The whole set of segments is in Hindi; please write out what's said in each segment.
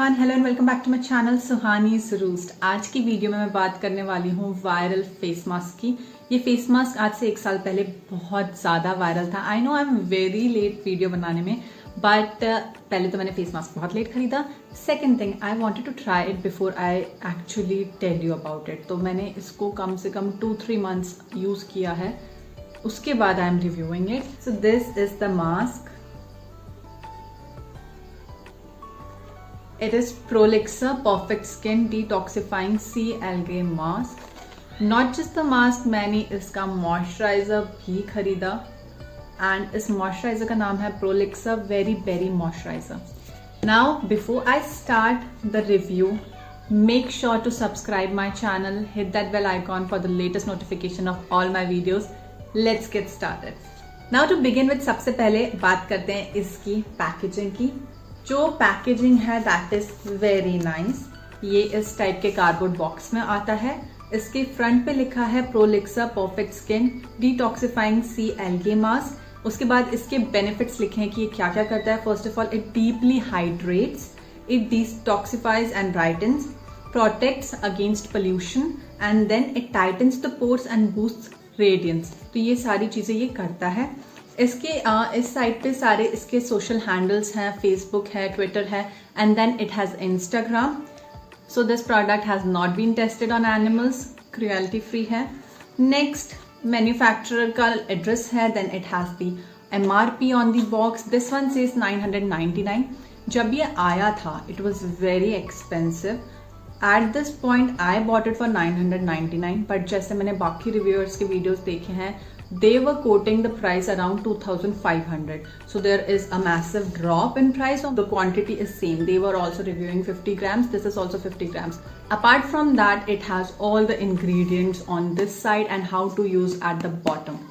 Everyone, hello and welcome back to my channel Suhani's roast. आज की वीडियो में मैं बात करने वाली हूँ वायरल फेस मास्क की। ये फेस मास्क आज से 1 साल पहले बहुत ज्यादा वायरल था। I know I am very late video बनाने में, बट पहले तो मैंने फेस मास्क बहुत लेट खरीदा। Second thing, I wanted to try it before I actually tell you about it. तो मैंने इसको कम से कम 2-3 मंथ्स यूज किया है, उसके बाद I am reviewing it. So this is the mask. It is Prolixa Perfect Skin Detoxifying C Algae Mask. Not just the mask, मैंने इसका मॉइस्चराइजर भी खरीदा एंड इस मॉइस्चराइजर का नाम है Prolixa Very Berry Moisturizer. Now before I start the review, make sure to subscribe my channel, hit that bell icon for the latest notification of all my videos. Let's get started. Now to begin with, सबसे पहले बात करते हैं इसकी पैकेजिंग की। जो पैकेजिंग है दैट इज वेरी नाइस। ये इस टाइप के कार्डबोर्ड बॉक्स में आता है। इसके फ्रंट पे लिखा है प्रोलिक्सा परफेक्ट स्किन डिटॉक्सिफाइंग सी एल्गे मास्क। उसके बाद इसके बेनिफिट्स लिखे हैं कि ये क्या क्या करता है। First of all, it deeply hydrates, it detoxifies and brightens, protects against pollution and then it tightens the pores and boost radiance. तो ये सारी चीजें ये करता है। इसके इस साइड पे सारे इसके सोशल हैंडल्स हैं, फेसबुक है, ट्विटर है and then it has Instagram. So this product has not been tested on animals, cruelty free है। नेक्स्ट, मैन्युफैक्चरर का एड्रेस है, then it has the MRP on the box. This one says 999। जब ये आया था it was very expensive. At this point I bought it for 999, but जैसे मैंने बाकी रिव्यूअर्स के वीडियोज देखे हैं, they were quoting the price around 2500. So there is a massive drop in price. The quantity is same. They were also reviewing 50 grams. This is also 50 grams. Apart from that, it has all the ingredients on this side and how to use at the bottom.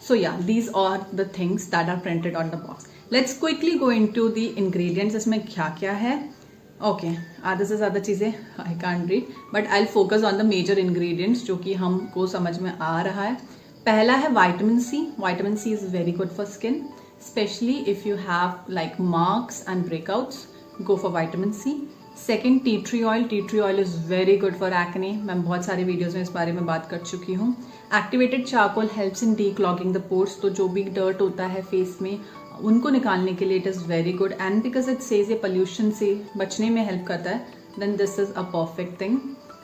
So yeah, these are the things that are printed on the box. Let's quickly go into the ingredients. इसमें क्या क्या है? Okay, आधे से ज़्यादा चीज़ें I can't read, but I'll focus on the major ingredients जो कि हमको समझ में आ रहा है। पहला है vitamin C. Vitamin C is very good for skin, specially if you have like marks and breakouts, go for vitamin C. Second, tea tree oil. Tea tree oil is very good for acne. मैं बहुत सारे वीडियोज में इस बारे में बात कर चुकी हूँ। Activated charcoal helps in declogging the pores. तो जो भी डर्ट होता है फेस में उनको निकालने के लिए it is very good, and because it says ये पोल्यूशन से बचने में हेल्प करता है, then this is a perfect thing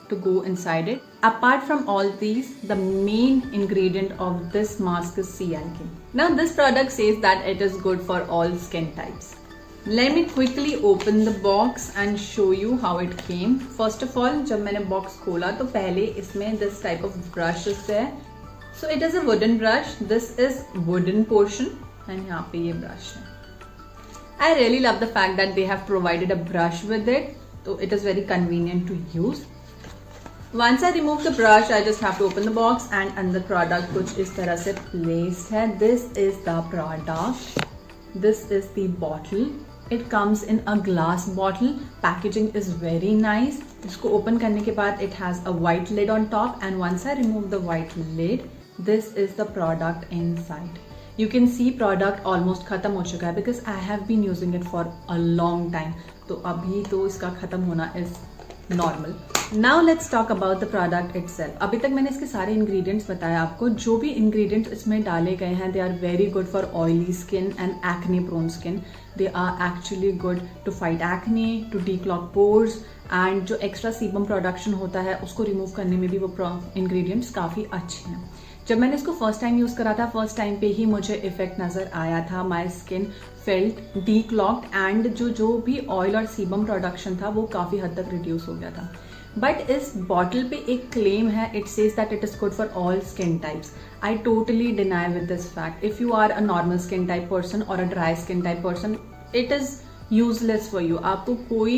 to go inside it. Apart from all these, the main ingredient of this mask is C algae. Now this product says that it is good for all skin types. Let me quickly open the box and show you how it came. First of all, जब मैंने box खोला तो पहले इसमें this type of brush है. So it is a wooden brush. This is wooden portion and यहाँ पे ये brush है. I really love the fact that they have provided a brush with it. So it is very convenient to use. Once I remove the brush, I just have to open the box and अंदर product कुछ इस तरह से placed है. This is the product. This is the bottle. It comes in a glass bottle. Packaging is very nice. इसको open करने के बाद it has a white lid on top, and once I remove the white lid, this is the product inside. You can see product almost खत्म हो चुका है because I have been using it for a long time. तो अभी तो इसका खत्म होना is normal. Now let's talk about the product itself. अभी तक मैंने इसके सारे इंग्रेडिएंट्स बताया आपको। जो भी इंग्रेडिएंट्स इसमें डाले गए हैं, they are very good for oily skin and acne prone skin. They are actually good to fight acne, to declog pores, and जो एक्स्ट्रा सीबम प्रोडक्शन होता है उसको रिमूव करने में भी वो इंग्रेडिएंट्स काफ़ी अच्छे हैं। जब मैंने इसको फर्स्ट टाइम यूज़ करा था, फर्स्ट टाइम पे ही मुझे इफेक्ट नज़र आया था। माई स्किन फेल्ट डीक्लॉग्ड एंड जो भी ऑयल और सीबम प्रोडक्शन था वो काफ़ी हद तक रिड्यूस हो गया था। बट इस बॉटल पे एक क्लेम है, it says that it is good for all skin types. I totally deny with this fact. If you are a normal skin type person और a dry skin type person, it is useless for you. आपको कोई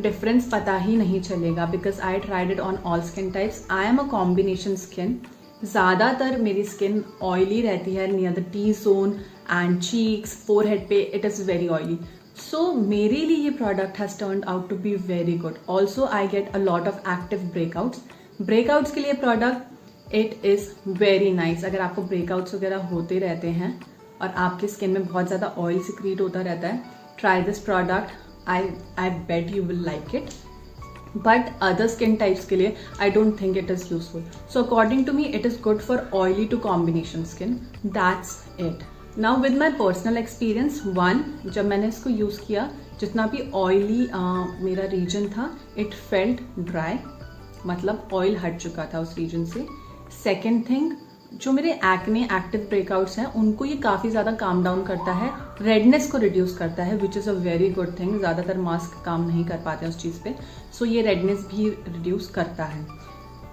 डिफरेंस पता ही नहीं चलेगा because I tried it on all skin types. I am a combination skin. ज़्यादातर मेरी स्किन ऑयली रहती है near the T zone and cheeks, forehead पे it is very oily. So मेरे लिए ये product has turned out to be very good. Also I get a lot of active breakouts. Breakouts के लिए product it is very nice. अगर आपको ब्रेकआउट्स वगैरह होते रहते हैं और आपकी स्किन में बहुत ज़्यादा ऑयल सिक्रीट होता रहता है, try this product. I bet you will like it, but other skin types के लिए I don't think it is useful. So according to me it is good for oily to combination skin. That's it. Now with my personal experience, one, जब मैंने इसको यूज़ किया, जितना भी ऑयली मेरा रीजन था, इट फेल्ट ड्राई, मतलब ऑयल हट चुका था उस रीजन से. सेकेंड थिंग, जो मेरे एक्ने एक्टिव ब्रेकआउट्स हैं उनको ये काफ़ी ज़्यादा काम डाउन करता है, रेडनेस को रिड्यूस करता है, which is a very good thing. ज़्यादातर मास्क काम नहीं कर पाते हैं उस चीज़ पे, सो ये रेडनेस भी रिड्यूस करता है.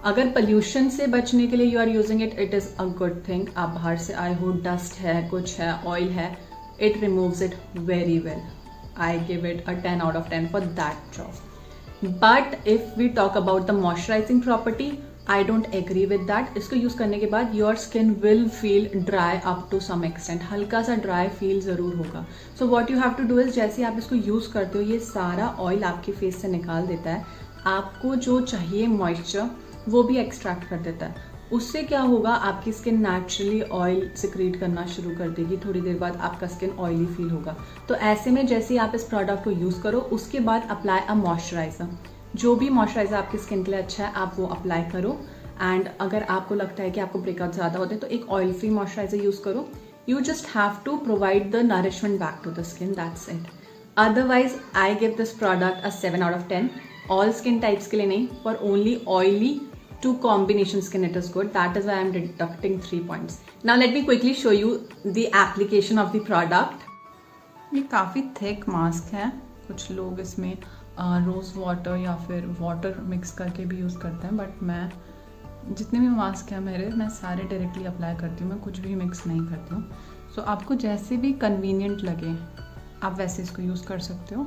अगर पोल्यूशन से बचने के लिए you are using it, it is a good thing. आप बाहर से आए हो, डस्ट है, कुछ है, ऑयल है, it removes it very well. I give it a 10 out of 10 for that job. But if we talk about the moisturising property, I don't agree with that. इसको यूज करने के बाद your skin will feel dry up to some extent, हल्का सा ड्राई फील जरूर होगा. So what you have to do is, जैसे आप इसको यूज करते हो, ये सारा ऑयल आपके फेस से निकाल देता है. आपको जो चाहिए मॉइस्चर वो भी एक्सट्रैक्ट कर देता है. उससे क्या होगा, आपकी स्किन नेचुरली ऑयल सिक्रीट करना शुरू कर देगी. थोड़ी देर बाद आपका स्किन ऑयली फील होगा. तो ऐसे में जैसे ही आप इस प्रोडक्ट को यूज करो, उसके बाद अप्लाई अ मॉइस्चराइजर. जो भी मॉइस्चराइजर आपकी स्किन के लिए अच्छा है आप वो अप्लाई करो. एंड अगर आपको लगता है कि आपको ब्रेकआउट ज़्यादा होते हैं तो एक ऑयल फ्री मॉइस्चराइजर यूज़ करो. You just have to provide the nourishment back to the skin, that's it. Otherwise I give this product a 7 out of 10. All skin types के लिए नहीं, for only oily to combination skin it is good. That is why I am deducting 3 points. Now let me quickly show you the application of the product. ये काफ़ी थिक मास्क है. कुछ लोग इसमें रोज़ वाटर या फिर वाटर मिक्स करके भी यूज़ करते हैं, बट मैं जितने भी मास्क हैं मेरे, मैं सारे डायरेक्टली अप्लाई करती हूँ. मैं कुछ भी मिक्स नहीं करती हूँ. सो आपको जैसे भी कन्वीनियंट लगे आप वैसे इसको यूज़ कर सकते हो.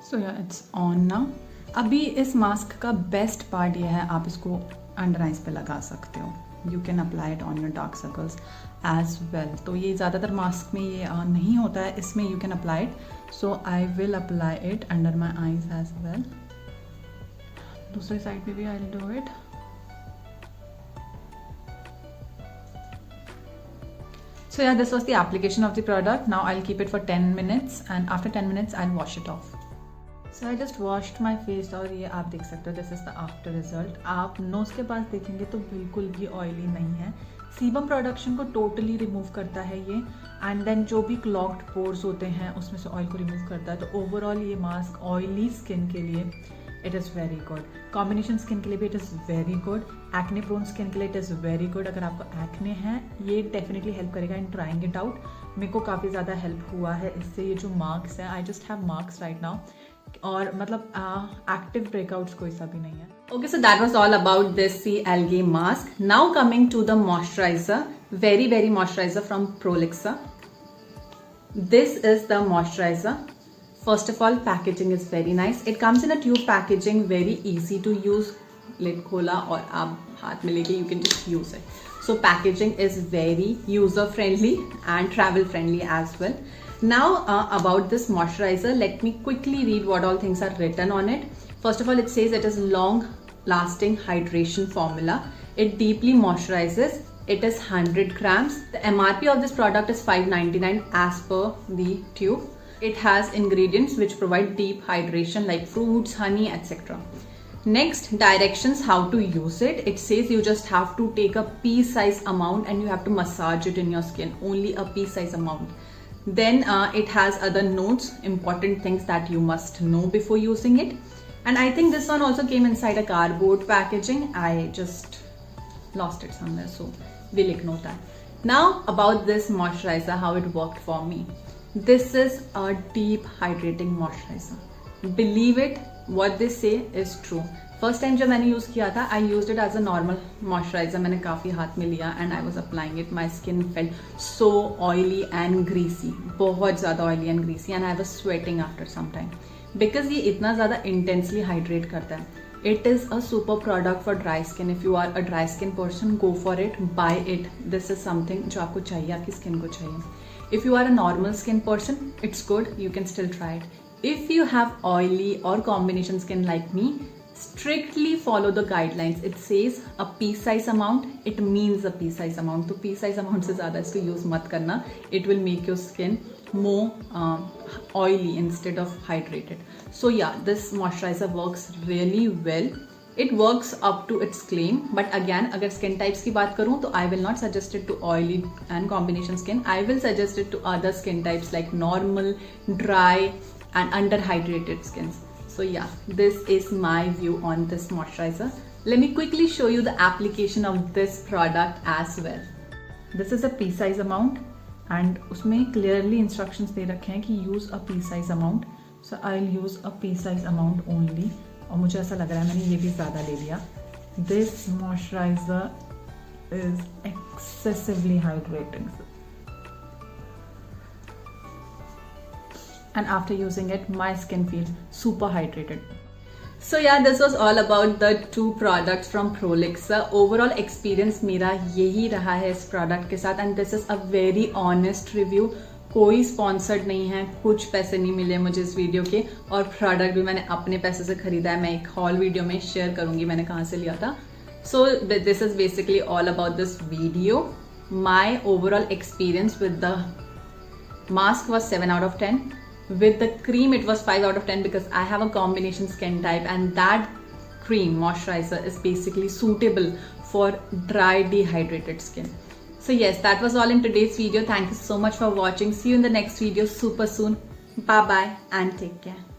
सो या इट्स ऑन नाउ. अभी इस मास्क का बेस्ट पार्ट ये है, आप इसको अंडर आइज पे लगा सकते हो. You can apply it on your dark circles as well. तो ये ज़्यादातर मास्क में ये नहीं होता है, इसमें you can apply it. So I will apply it under my eyes as well. दूसरे साइड पे भी I will do it. So yeah, this was the application of the product. Now I'll keep it for 10 minutes and after 10 minutes I'll wash it off. So I just washed my face और ये आप देख सकते हो, this is the after result. आप नोज के पास देखेंगे तो बिल्कुल भी ऑयली नहीं है. सीबम प्रोडक्शन को टोटली रिमूव करता है ये, एंड देन जो भी क्लॉग्ड पोर्स होते हैं उसमें से ऑयल को रिमूव करता है. तो ओवरऑल ये मास्क ऑयली स्किन के लिए it is very good. Combination skin के लिए भी it is very good. Acne prone skin के लिए इट इज़ वेरी गुड. अगर आपको एक्ने है ये डेफिनेटली हेल्प करेगा इन ट्राइंग इट आउट. मेरे को काफ़ी ज़्यादा हेल्प हुआ है इससे. ये जो मार्क्स हैं, I just have marks right now, और मतलब एक्टिव ब्रेकआउट्स कोई सा भी नहीं है. Okay, so that was all about this sea algae mask. Now coming to the moisturizer, very very moisturizer from Prolixa. This is the moisturizer. First of all, packaging is very nice. It comes in a tube packaging, very easy to use. Lid खोला और आप हाथ में लेके you can just use it. So packaging is very user friendly and travel friendly as well. Now about this moisturizer, let me quickly read what all things are written on it. First of all, it says it is long lasting hydration formula. It deeply moisturizes. It is 100 grams. The MRP of this product is $5.99 as per the tube. It has ingredients which provide deep hydration like fruits, honey, etc. Next, directions how to use it. It says you just have to take a pea-size amount and you have to massage it in your skin. Only a pea-size amount. Then it has other notes, important things that you must know before using it. And I think this one also came inside a cardboard packaging. I just lost it somewhere, so we'll ignore that. Now about this moisturizer, how it worked for me. This is a deep hydrating moisturizer. Believe it, what they say is true. First time जब मैंने यूज़ किया था, I used it as a normal moisturizer. मैंने काफ़ी हाथ में लिया and I was applying it. My skin felt so oily and greasy. बहुत ज़्यादा oily and greasy and I was sweating after some time. Because ये इतना ज़्यादा intensely hydrate करता है. It is a super product for dry skin. If you are a dry skin person, go for it. Buy it. This is something जो आपको चाहिए, आपकी skin को चाहिए. If you are a normal skin person, it's good. You can still try it. If you have oily or combination skin like me, strictly follow the guidelines. It says a pea size amount, it means a pea size amount. तो pea size amount से ज़्यादा इसको use मत करना. It will make your skin more oily instead of hydrated. So yeah, this moisturizer works really well. It works up to its claim, but again अगर skin types की बात करूँ तो I will not suggest it to oily and combination skin. I will suggest it to other skin types like normal, dry and underhydrated skins. So yeah, this is my view on this moisturizer. Let me quickly show you the application of this product as well. This is a pea size amount and उसमें clearly instructions दे रखे हैं कि use a pea size amount. So I'll use a pea size amount only. और मुझे ऐसा लग रहा है मैंने ये भी ज़्यादा ले लिया. This moisturizer is excessively hydrating. And after using it, my skin feels super hydrated. So yeah, this was all about the two products from Prolixa. Overall experience मेरा यही रहा है इस product के साथ and this is a very honest review. कोई स्पॉन्सर्ड नहीं है, कुछ पैसे नहीं मिले मुझे इस वीडियो के और प्रोडक्ट भी मैंने अपने पैसे से खरीदा है. मैं एक हॉल वीडियो में शेयर करूंगी मैंने कहाँ से लिया था. So this is basically all about this video. My overall experience with the mask was 7 out of 10. With the cream it was 5 out of 10 because I have a combination skin type and that cream moisturizer is basically suitable for dry dehydrated skin. So yes, that was all in today's video. Thank you so much for watching. See you in the next video super soon. Bye bye and take care.